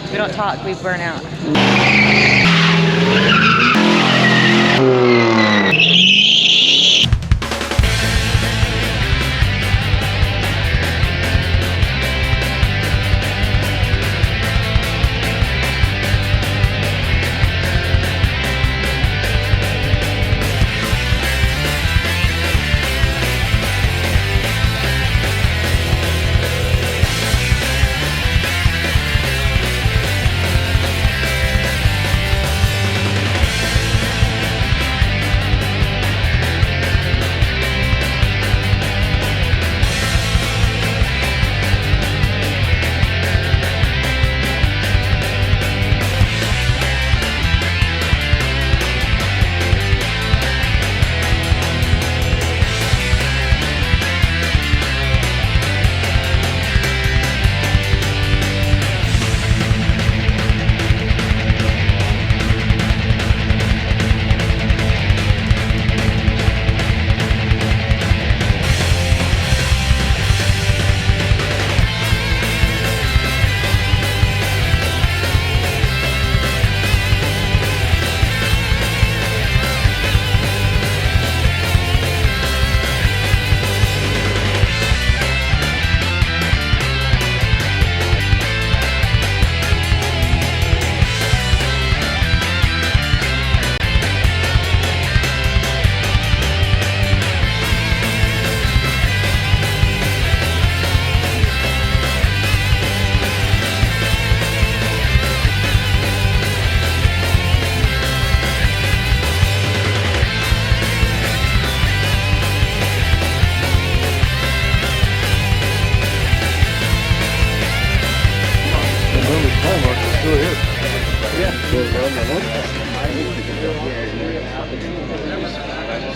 If we don't talk, we burn out.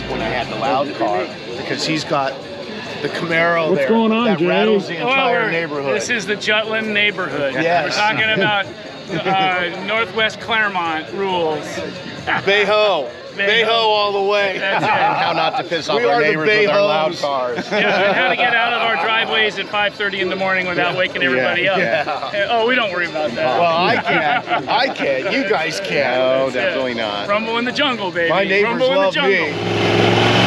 When I had the loud car, because he's got the Camaro What's there going on, that Jay? rattles the entire neighborhood. This is the Jutland neighborhood. Yes. We're talking about Northwest Claremont rules. Bayho. Bayho all the way. That's it. How not to piss off We our are the neighbors with our loud Bayhos. cars. Yeah, and how to get out of our driveways at 5:30 in the morning without waking everybody up. Yeah. Oh, we don't worry about that. Well, I can. I can. You guys can. No, That's it. definitely not. Rumble in the jungle, baby. My neighbors Rumble in the love jungle. me.